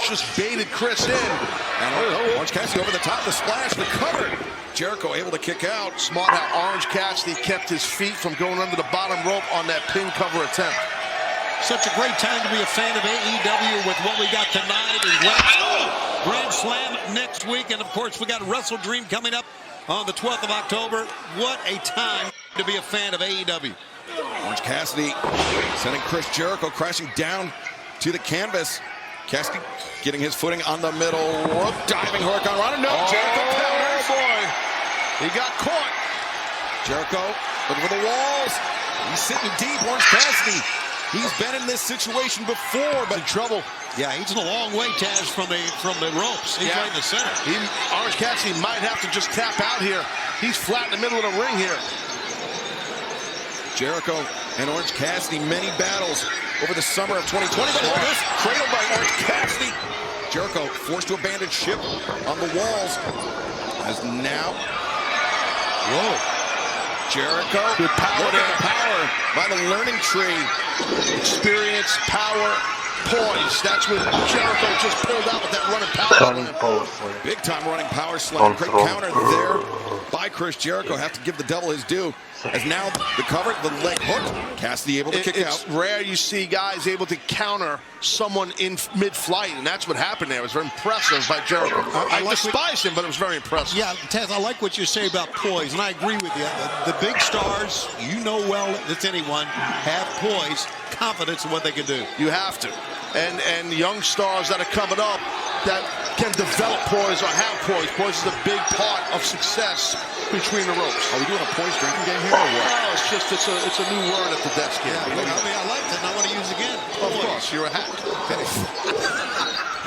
just baited Chris in. And Orange Cassidy over the top, the splash, the cover. Jericho able to kick out. Smart how Orange Cassidy kept his feet from going under the bottom rope on that pin cover attempt. Such a great time to be a fan of AEW with what we got tonight and Grand Slam next week. And, of course, we got Wrestle Dream coming up on the 12th of October. What a time to be a fan of AEW. Orange Cassidy sending Chris Jericho crashing down to the canvas. Cassidy getting his footing on the middle rope, diving Hurricane Rana. No, Jericho counters. Oh, boy. He got caught. Jericho looking for the walls. He's sitting deep, Orange Cassidy. He's been in this situation before, but in trouble. Yeah, he's a long way, Taz, from the ropes. He's right in the center. Orange Cassidy might have to just tap out here. He's flat in the middle of the ring here. Jericho and Orange Cassidy, many battles over the summer of 2020. But look at this, cradled by Orange Cassidy. Jericho forced to abandon ship on the walls. As now, Jericho, good power there. Power by the learning tree. Experience, power, poise. That's what Jericho just pulled out with that running power slam. Big time running power slam. Great counter there by Chris Jericho. Have to give the devil his due. As now the cover, the leg hook. Cassidy able to kick out. It's rare you see guys able to counter someone in mid-flight, and that's what happened there. It was very impressive by Jericho. I despise him, but it was very impressive. Yeah, Taz, I like what you say about poise, and I agree with you. The big stars, you know well as anyone, have poise, confidence in what they can do. You have to. And young stars that are coming up that can develop poise or have poise. Poise is a big part of success between the ropes. Are we doing a poise drinking game here or what? No, it's a new word at the desk here. Yeah, I liked it and I want to use it again. Of course, you're a hack.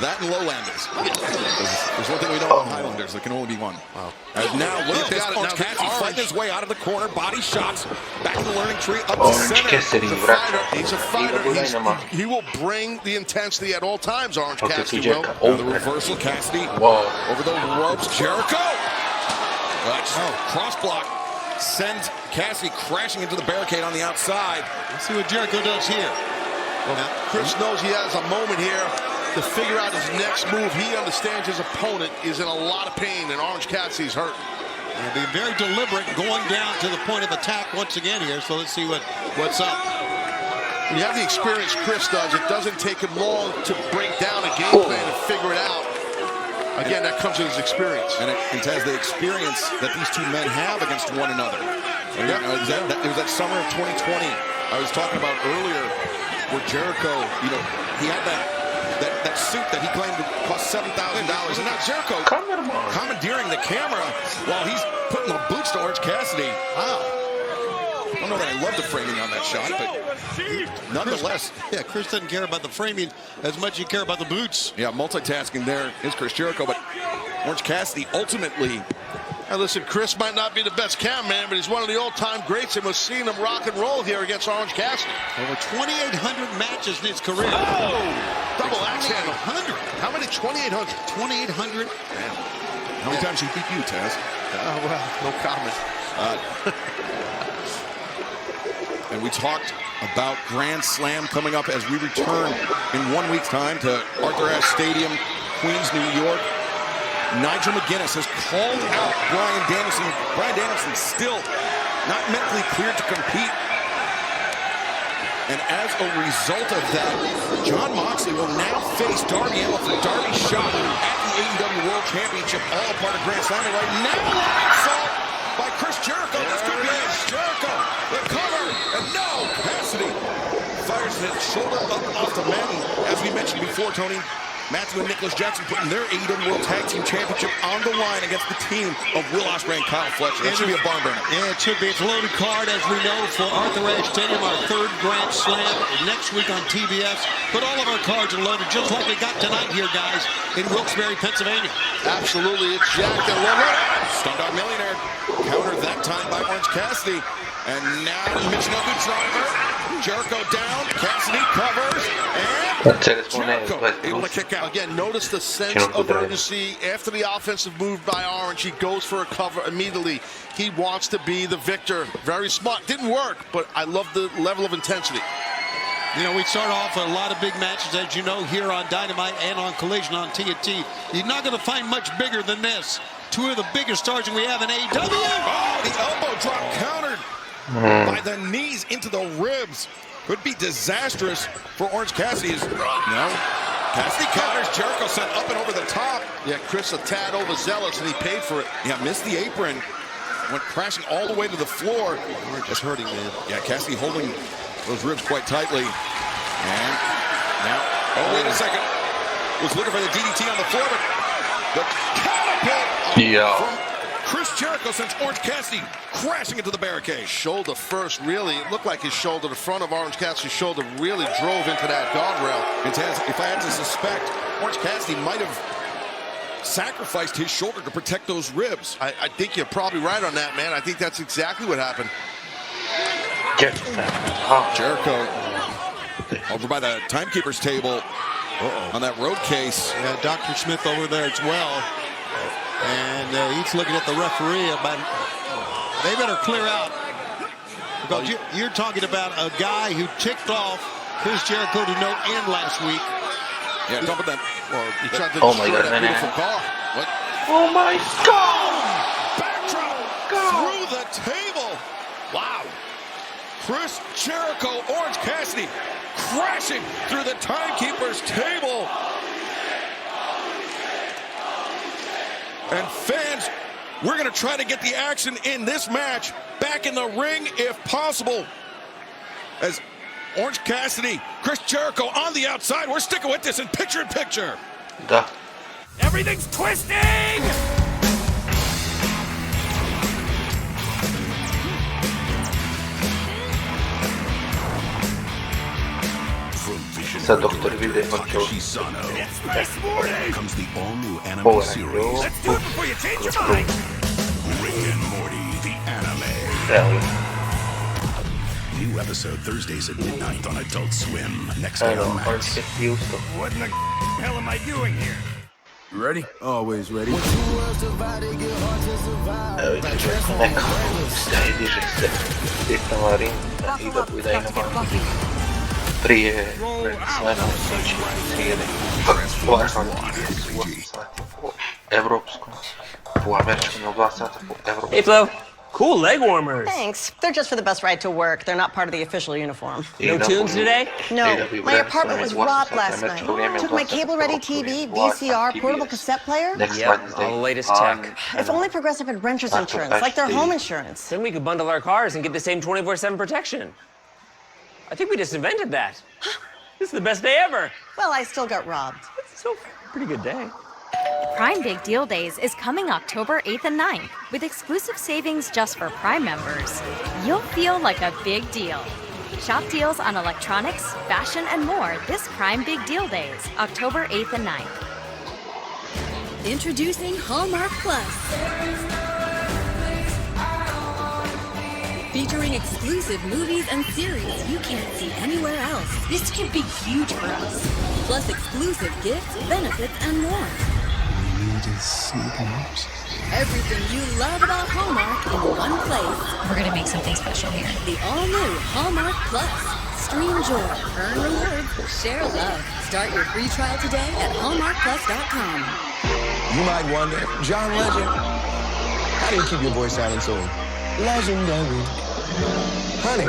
That and lowlanders. There's one thing we know about Highlanders. There can only be one. Wow. As now, look at this. Orange Cassidy fighting his way out of the corner. Body shots. Back to the learning tree. Up the center. He's a fighter. He will bring the intensity at all times, Orange Cassidy will. Now the reversal. Cassidy over the ropes. Jericho. Cross block. Sends Cassidy crashing into the barricade on the outside. Let's see what Jericho does here. Well, Chris knows he has a moment here to figure out his next move. He understands his opponent is in a lot of pain, and Orange Cassidy's hurt. And being very deliberate, going down to the point of attack once again here. So let's see what's up. When you have the experience Chris does, it doesn't take him long to break down a game plan and figure it out. Again, that comes with his experience. And it has the experience that these two men have against one another. It was that summer of 2020 I was talking about earlier, where Jericho, he had that suit that he claimed cost $7,000, and now Jericho commandeering the camera while he's putting the boots to Orange Cassidy. Wow. I don't know that I love the framing on that shot, but nonetheless. Chris doesn't care about the framing as much as you care about the boots. Yeah, multitasking there is Chris Jericho, but Orange Cassidy ultimately. Now listen, Chris might not be the best cameraman, but he's one of the all-time greats, and we're seeing him rock and roll here against Orange Cassidy. Over 2,800 matches in his career. Oh! Double axe handle. 2,800. How many? 2,800. 2,800. How many times he beat you, Taz? Well, no comment. And we talked about Grand Slam coming up as we return in 1 week's time to Arthur Ashe Stadium, Queens, New York. Nigel McGuinness has called out Bryan Danielson. Bryan Danielson still not medically cleared to compete. And as a result of that, Jon Moxley will now face Darby Allin for Darby shot at the AEW World Championship, all part of Grand Slam. And right now, assault by Chris Jericho. This could be it. Jericho, the cover, and no, Cassidy fires his shoulder up off the mat. As we mentioned before, Tony, Matthew and Nicholas Jackson putting their AEW World Tag Team Championship on the line against the team of Will Ospreay and Kyle Fletcher. That should be a barn burner. Yeah, it should be. It's a loaded card, as we know, for Arthur Ashe Stadium, our third Grand Slam next week on TBS. But all of our cards are loaded, just like we got tonight here, guys, in Wilkes-Barre, Pennsylvania. Absolutely. It's jacked and loaded. Stun Dog Millionaire countered that time by Orange Cassidy. And now Michinoku driver. Jericho down. Cassidy covers. And Jericho able to kick out. Again, notice the sense of urgency. After the offensive move by Orange, he goes for a cover immediately. He wants to be the victor. Very smart. Didn't work, but I love the level of intensity. You know, we start off with a lot of big matches, as you know, here on Dynamite and on Collision on TNT. You're not going to find much bigger than this. Two of the biggest stars that we have in AEW. Oh, the elbow drop countered by the knees into the ribs. Could be disastrous for Orange Cassidy. No. Cassidy counters. Jericho sent up and over the top. Yeah, Chris a tad overzealous, and he paid for it. Yeah, missed the apron. Went crashing all the way to the floor. It's hurting, man. Yeah, Cassidy holding those ribs quite tightly. And now, oh, wait a second. Was looking for the DDT on the floor, but the catapult from Chris Jericho sends Orange Cassidy crashing into the barricade. Shoulder first, really. It looked like his shoulder, the front of Orange Cassidy's shoulder, really drove into that guardrail. If I had to suspect, Orange Cassidy might have sacrificed his shoulder to protect those ribs. I think you're probably right on that, man. I think that's exactly what happened. Jericho over by the timekeeper's table on that road case. Yeah, Dr. Smith over there as well. And he's looking at the referee about they better clear out. Because you're talking about a guy who ticked off Chris Jericho to no end last week. Yeah, top of that. Well, he tried to destroy that beautiful car. What? Oh my God! Backdrop through the table. Wow. Chris Jericho, Orange Cassidy crashing through the timekeeper's table. And fans, we're going to try to get the action in this match back in the ring if possible. As Orange Cassidy, Chris Jericho on the outside. We're sticking with this in picture. Да. Everything's twisting! Sad doktor vide hoće ovo evo New episode Thursdays at midnight on Adult Swim. Next day on Max. What in the hell am I doing here? You ready? Always ready. evo ideš neka staje, diže se Titan Ring i da bude Dynamite prije Slema znači srijede važno u 8 sati po evropskom, po američkom ili 2 sata po evropskom. Hey Flo, cool leg warmers. Thanks. They're just for the best ride to work. They're not part of the official uniform. No tunes today? No. My apartment was robbed last night. Took my cable-ready TV, VCR, portable cassette player. Yep, all the latest tech. If only Progressive had renter's insurance, like their home insurance. Then we could bundle our cars and get the same 24/7 protection. I think we just invented that. This is the best day ever. Well, I still got robbed. It's still a pretty good day. Prime Big Deal Days is coming October 8th and 9th with exclusive savings just for Prime members. You'll feel like a big deal. Shop deals on electronics, fashion, and more this Prime Big Deal Days, October 8th and 9th. Introducing Hallmark Plus. Featuring exclusive movies and series you can't see anywhere else. This could be huge for us. Plus exclusive gifts, benefits, and more. We need to see games. Everything you love about Hallmark in one place. We're gonna make something special here. The all-new Hallmark Plus. Stream joy, earn rewards, share love. Start your free trial today at hallmarkplus.com. You might wonder, John Legend, how do you keep your voice sounding so legendary? Honey,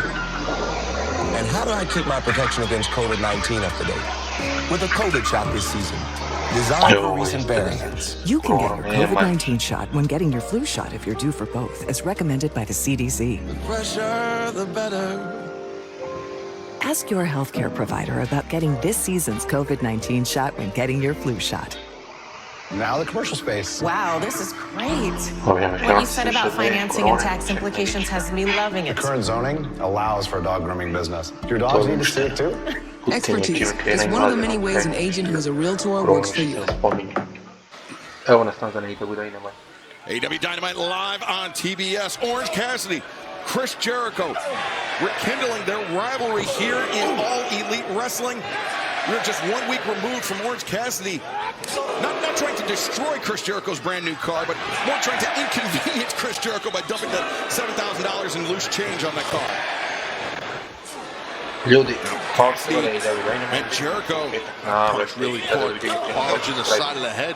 and how do I keep my protection against COVID-19 up to date? With a COVID shot this season, designed for recent variants. You can get your COVID-19 shot when getting your flu shot if you're due for both, as recommended by the CDC. The fresher, the better. Ask your healthcare provider about getting this season's COVID-19 shot when getting your flu shot. Now the commercial space. Wow, this is great. What you said about financing and tax implications has me loving it. The current zoning allows for a dog grooming business. Your dogs need to see it too? Expertise is one of the many ways an agent who is a realtor works for you. Evo nas nazvane AEW Dynamite. AEW Dynamite live on TBS. Orange Cassidy, Chris Jericho, rekindling their rivalry here in All Elite Wrestling. We're just 1 week removed from Orange Cassidy not trying to destroy Chris Jericho's brand new car, but more trying to inconvenience Chris Jericho by dumping that $7,000 in loose change on that car. Ljudi, And Jericho really caught Hodge in the side of the head.